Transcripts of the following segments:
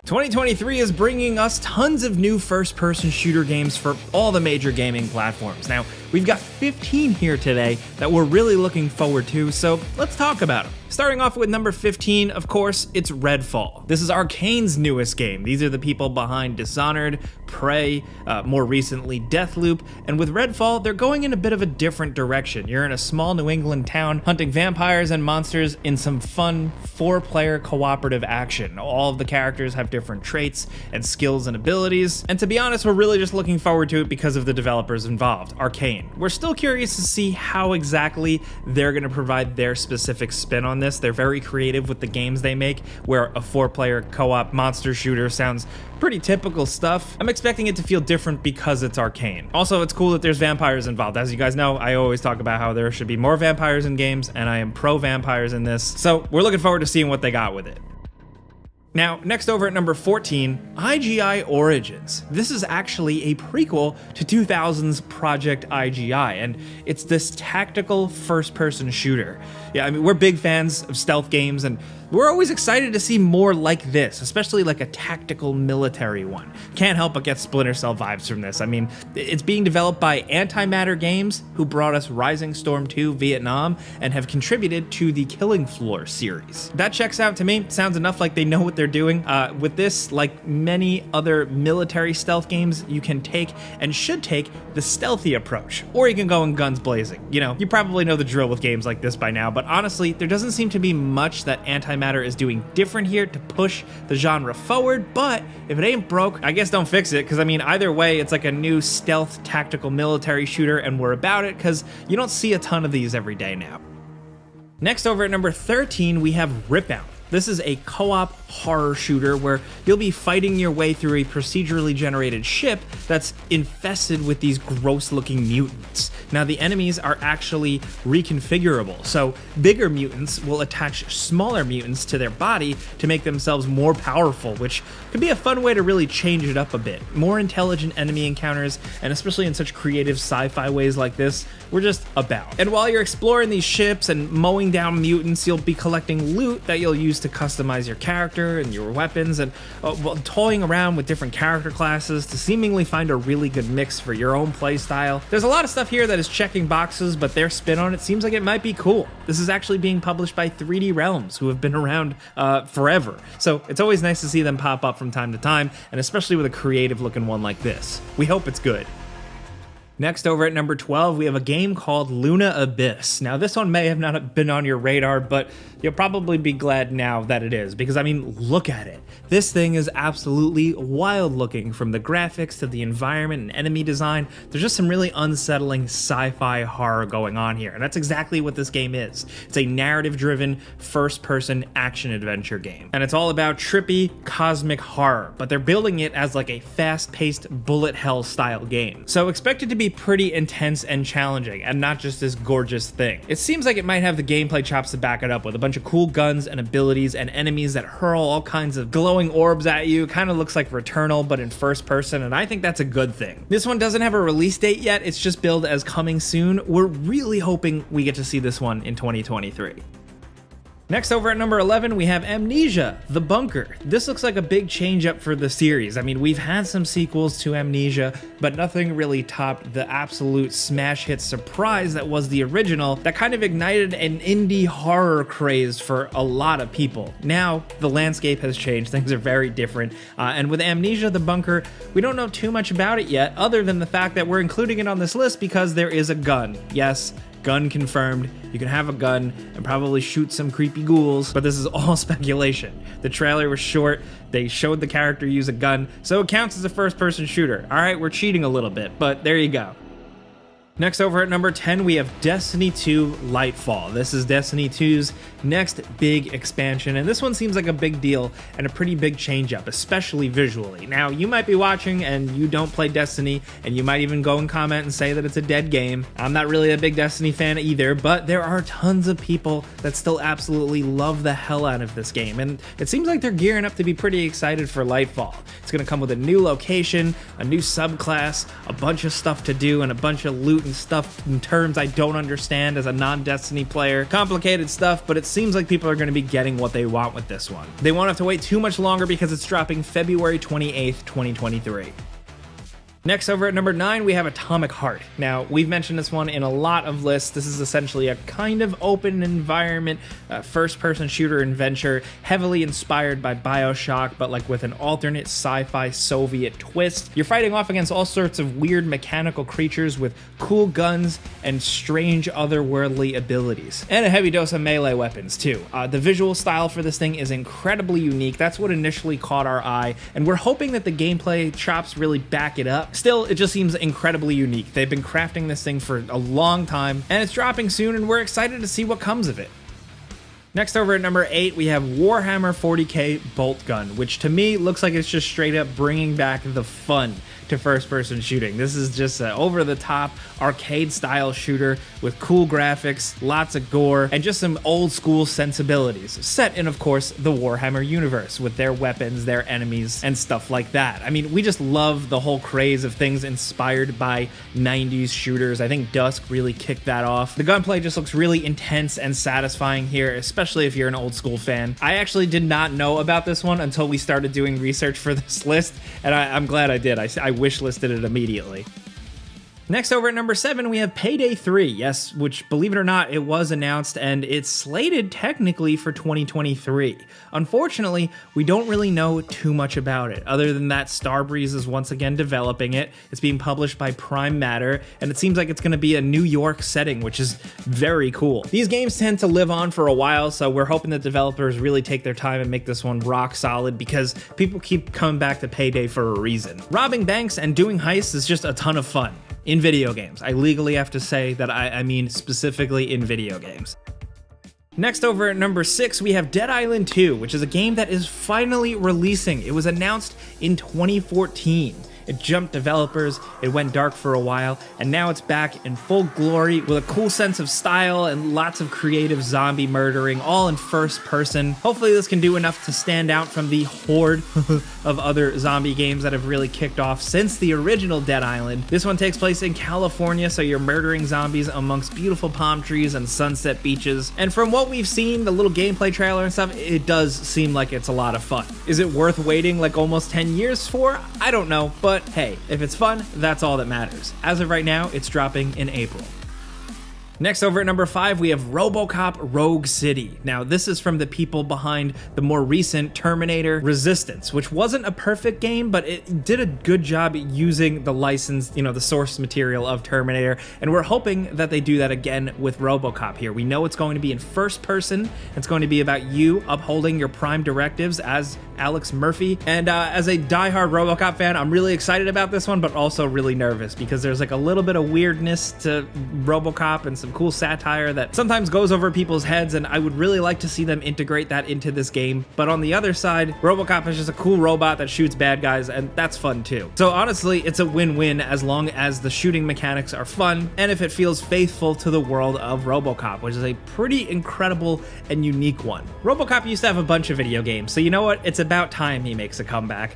2023 is bringing us tons of new first-person shooter games for all the major gaming platforms. Now, we've got 15 here today that we're really looking forward to, so let's talk about them. Starting off with number 15, of course, it's Redfall. This is Arcane's newest game. These are the people behind Dishonored, Prey, more recently Deathloop, and with Redfall, they're going in a bit of a different direction. You're in a small New England town hunting vampires and monsters in some fun 4-player cooperative action. All of the characters have different traits and skills and abilities, and to be honest, we're really just looking forward to it because of the developers involved, Arcane. We're still curious to see how exactly they're going to provide their specific spin on this. They're very creative with the games they make, where a 4-player co-op monster shooter sounds pretty typical stuff. I'm expecting it to feel different because it's Arcane. Also, it's cool that there's vampires involved. As you guys know, I always talk about how there should be more vampires in games, and I am pro vampires in this, so we're looking forward to seeing what they got with it. Now, next over at number 14, IGI Origins. This is actually a prequel to 2000's Project IGI, and it's this tactical first-person shooter. Yeah, I mean, we're big fans of stealth games, and we're always excited to see more like this, especially like a tactical military one. Can't help but get Splinter Cell vibes from this. I mean, it's being developed by Antimatter Games, who brought us Rising Storm 2 Vietnam, and have contributed to the Killing Floor series. That checks out to me. Sounds enough like they know what they're doing. With this, like many other military stealth games, you can take and should take the stealthy approach, or you can go in guns blazing. You know, you probably know the drill with games like this by now, but honestly, there doesn't seem to be much that Antimatter is doing different here to push the genre forward, but if it ain't broke, I guess don't fix it, because I mean, either way, it's like a new stealth tactical military shooter, and we're about it, because you don't see a ton of these every day now. Next over at number 13, we have Rip Out. This is a co-op horror shooter where you'll be fighting your way through a procedurally generated ship that's infested with these gross-looking mutants. Now, the enemies are actually reconfigurable, so bigger mutants will attach smaller mutants to their body to make themselves more powerful, which could be a fun way to really change it up a bit. More intelligent enemy encounters, and especially in such creative sci-fi ways like this, we're just about. And while you're exploring these ships and mowing down mutants, you'll be collecting loot that you'll use to customize your character and your weapons, and toying around with different character classes to seemingly find a really good mix for your own playstyle. There's a lot of stuff here that is checking boxes, but their spin on it seems like it might be cool. This is actually being published by 3D Realms, who have been around forever, so it's always nice to see them pop up from time to time, and especially with a creative looking one like this. We hope it's good. Next over at number 12, we have a game called Luna Abyss. Now, this one may have not been on your radar, but you'll probably be glad now that it is, because I mean, look at it. This thing is absolutely wild looking, from the graphics to the environment and enemy design. There's just some really unsettling sci-fi horror going on here, and that's exactly what this game is. It's a narrative-driven, first-person action-adventure game, and it's all about trippy, cosmic horror, but they're building it as like a fast-paced bullet hell style game. So expect it to be pretty intense and challenging, and not just this gorgeous thing. It seems like it might have the gameplay chops to back it up, with a bunch of cool guns and abilities and enemies that hurl all kinds of glowing orbs at you. Kind of looks like Returnal, but in first person, and I think that's a good thing. This one doesn't have a release date yet, it's just billed as coming soon. We're really hoping we get to see this one in 2023. Next over at number 11, we have Amnesia: The Bunker. This looks like a big change up for the series. I mean, we've had some sequels to Amnesia, but nothing really topped the absolute smash hit surprise that was the original, that kind of ignited an indie horror craze for a lot of people. Now, the landscape has changed, things are very different, and with Amnesia: The Bunker, we don't know too much about it yet, other than the fact that we're including it on this list because there is a gun. Yes, gun confirmed. You can have a gun and probably shoot some creepy ghouls, but this is all speculation. The trailer was short, they showed the character use a gun, so it counts as a first-person shooter. Alright, we're cheating a little bit, but there you go. Next over at number 10, we have Destiny 2 Lightfall. This is Destiny 2's next big expansion, and this one seems like a big deal and a pretty big change up, especially visually. Now, you might be watching and you don't play Destiny, and you might even go and comment and say that it's a dead game. I'm not really a big Destiny fan either, but there are tons of people that still absolutely love the hell out of this game, and it seems like they're gearing up to be pretty excited for Lightfall. It's going to come with a new location, a new subclass, a bunch of stuff to do, and a bunch of loot cute and stuff in terms I don't understand as a non-Destiny player. Complicated stuff, but it seems like people are going to be getting what they want with this one. They won't have to wait too much longer because it's dropping February 28th, 2023. Next, over at number 9, we have Atomic Heart. Now, we've mentioned this one in a lot of lists. This is essentially a kind of open environment, first-person shooter adventure, heavily inspired by BioShock, but like with an alternate sci-fi Soviet twist. You're fighting off against all sorts of weird mechanical creatures with cool guns and strange otherworldly abilities. And a heavy dose of melee weapons, too. The visual style for this thing is incredibly unique. That's what initially caught our eye, and we're hoping that the gameplay chops really back it up. Still, it just seems incredibly unique. They've been crafting this thing for a long time, and it's dropping soon, and we're excited to see what comes of it. Next, over at number 8, we have Warhammer 40k Bolt Gun, which to me looks like it's just straight up bringing back the fun to first-person shooting. This is just an over-the-top arcade-style shooter with cool graphics, lots of gore, and just some old-school sensibilities, set in, of course, the Warhammer universe with their weapons, their enemies, and stuff like that. I mean, we just love the whole craze of things inspired by 90s shooters. I think Dusk really kicked that off. The gunplay just looks really intense and satisfying here, especially if you're an old-school fan. I actually did not know about this one until we started doing research for this list, and I'm glad I did. I wish-listed it immediately. Next, over at number 7, we have Payday 3, yes, which, believe it or not, it was announced, and it's slated technically for 2023. Unfortunately, we don't really know too much about it, other than that Starbreeze is once again developing it. It's being published by Prime Matter, and it seems like it's going to be a New York setting, which is very cool. These games tend to live on for a while, so we're hoping that developers really take their time and make this one rock solid, because people keep coming back to Payday for a reason. Robbing banks and doing heists is just a ton of fun. In video games. I legally have to say that I mean specifically in video games. Next, over at number 6, we have Dead Island 2, which is a game that is finally releasing. It was announced in 2014. It jumped developers, it went dark for a while, and now it's back in full glory with a cool sense of style and lots of creative zombie murdering, all in first person. Hopefully this can do enough to stand out from the horde of other zombie games that have really kicked off since the original Dead Island. This one takes place in California, so you're murdering zombies amongst beautiful palm trees and sunset beaches. And from what we've seen, the little gameplay trailer and stuff, it does seem like it's a lot of fun. Is it worth waiting like almost 10 years for? I don't know, but hey, if it's fun, that's all that matters. As of right now, it's dropping in April. Next, over at number 5, we have RoboCop Rogue City. Now, this is from the people behind the more recent Terminator Resistance, which wasn't a perfect game, but it did a good job using the license, the source material of Terminator, and we're hoping that they do that again with RoboCop here. We know it's going to be in first person. It's going to be about you upholding your prime directives as Alex Murphy, and as a diehard RoboCop fan, I'm really excited about this one, but also really nervous because there's like a little bit of weirdness to RoboCop and some cool satire that sometimes goes over people's heads, and I would really like to see them integrate that into this game. But on the other side, RoboCop is just a cool robot that shoots bad guys, and that's fun too. So honestly, it's a win-win as long as the shooting mechanics are fun, and if it feels faithful to the world of RoboCop, which is a pretty incredible and unique one. RoboCop used to have a bunch of video games, so you know what? It's about time he makes a comeback.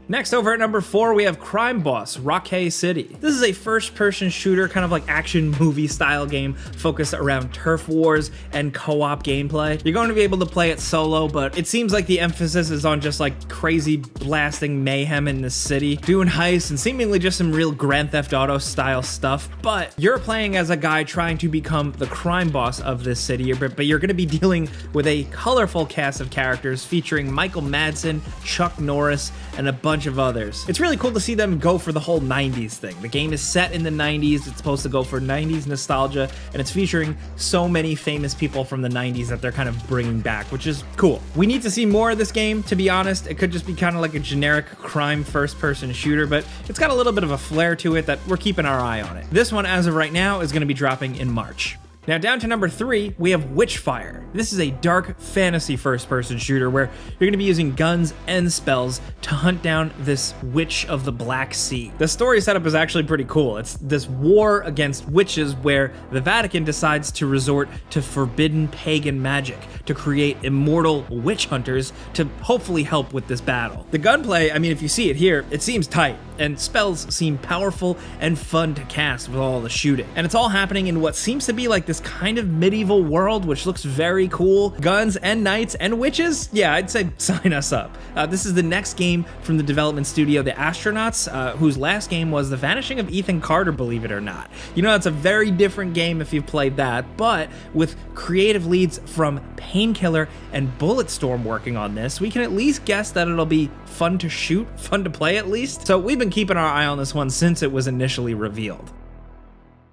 Next, over at number 4, we have Crime Boss, Rockay City. This is a first-person shooter, kind of like action movie style game focused around turf wars and co-op gameplay. You're going to be able to play it solo, but it seems like the emphasis is on just like crazy blasting mayhem in the city, doing heists, and seemingly just some real Grand Theft Auto style stuff. But you're playing as a guy trying to become the crime boss of this city, but you're going to be dealing with a colorful cast of characters featuring Michael Madsen, Chuck Norris, and a bunch of others. It's really cool to see them go for the whole 90s thing. The game is set in the 90s, it's supposed to go for 90s nostalgia, and it's featuring so many famous people from the 90s that they're kind of bringing back, which is cool. We need to see more of this game, to be honest. It could just be kind of like a generic crime first-person shooter, but it's got a little bit of a flair to it that we're keeping our eye on it. This one, as of right now, is going to be dropping in March. Now, down to number 3, we have Witchfire. This is a dark fantasy first-person shooter where you're going to be using guns and spells to hunt down this witch of the Black Sea. The story setup is actually pretty cool. It's this war against witches where the Vatican decides to resort to forbidden pagan magic to create immortal witch hunters to hopefully help with this battle. The gunplay, I mean, if you see it here, it seems tight. and spells seem powerful and fun to cast with all the shooting. And it's all happening in what seems to be like this kind of medieval world, which looks very cool. Guns and knights and witches? Yeah, I'd say sign us up. This is the next game from the development studio, The Astronauts, whose last game was The Vanishing of Ethan Carter, believe it or not. You know, that's a very different game if you've played that, but with creative leads from Painkiller and Bulletstorm working on this, we can at least guess that it'll be fun to shoot, fun to play at least. So we've been keeping our eye on this one since it was initially revealed.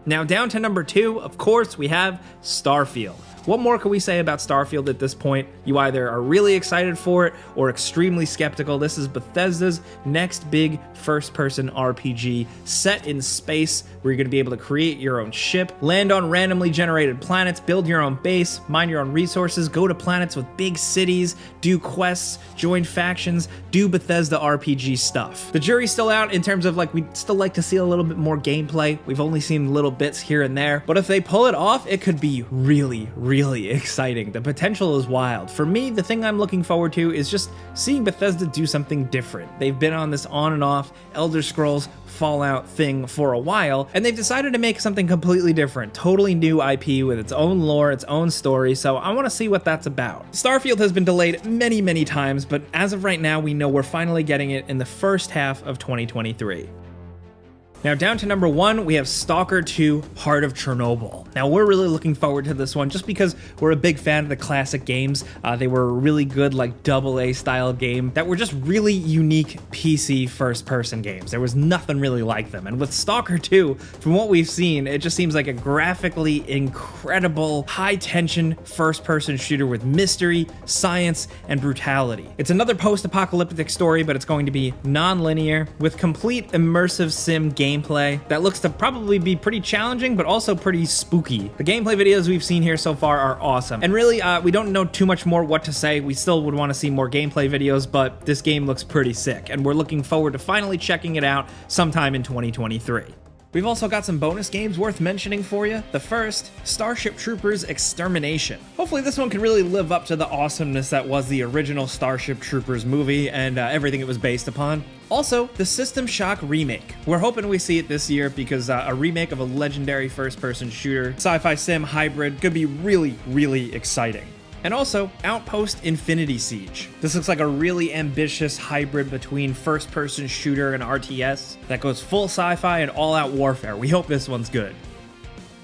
Now down to number 2, of course, we have Starfield. What more can we say about Starfield at this point? You either are really excited for it or extremely skeptical. This is Bethesda's next big first-person RPG set in space where you're going to be able to create your own ship, land on randomly generated planets, build your own base, mine your own resources, go to planets with big cities, do quests, join factions, do Bethesda RPG stuff. The jury's still out in terms of we'd still like to see a little bit more gameplay. We've only seen little bits here and there, but if they pull it off, it could be really exciting. The potential is wild. For me, the thing I'm looking forward to is just seeing Bethesda do something different. They've been on this on and off Elder Scrolls Fallout thing for a while, and they've decided to make something completely different, totally new IP with its own lore, its own story, so I want to see what that's about. Starfield has been delayed many times, but as of right now, we know we're finally getting it in the first half of 2023. Now down to number 1, we have Stalker 2 Heart of Chernobyl. Now we're really looking forward to this one just because we're a big fan of the classic games. They were a really good AA style game that were just really unique PC first person games. There was nothing really like them. And with Stalker 2, from what we've seen, it just seems like a graphically incredible high tension first person shooter with mystery, science, and brutality. It's another post-apocalyptic story, but it's going to be non-linear with complete immersive sim gameplay that looks to probably be pretty challenging, but also pretty spooky. The gameplay videos we've seen here so far are awesome. And really, we don't know too much more what to say. We still would want to see more gameplay videos, but this game looks pretty sick, and we're looking forward to finally checking it out sometime in 2023. We've also got some bonus games worth mentioning for you. The first, Starship Troopers Extermination. Hopefully this one can really live up to the awesomeness that was the original Starship Troopers movie and everything it was based upon. Also, the System Shock remake. We're hoping we see it this year because a remake of a legendary first-person shooter, sci-fi sim hybrid could be really exciting. And also, Outpost Infinity Siege. This looks like a really ambitious hybrid between first-person shooter and RTS that goes full sci-fi and all-out warfare. We hope this one's good.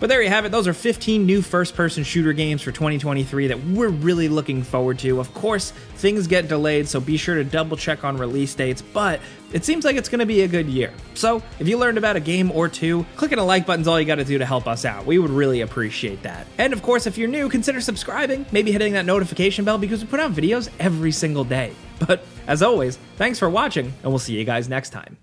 But there you have it. Those are 15 new first-person shooter games for 2023 that we're really looking forward to. Of course, things get delayed, so be sure to double-check on release dates, but it seems like it's going to be a good year. So, if you learned about a game or two, clicking a like button's all you got to do to help us out. We would really appreciate that. And of course, if you're new, consider subscribing, maybe hitting that notification bell because we put out videos every single day. But as always, thanks for watching, and we'll see you guys next time.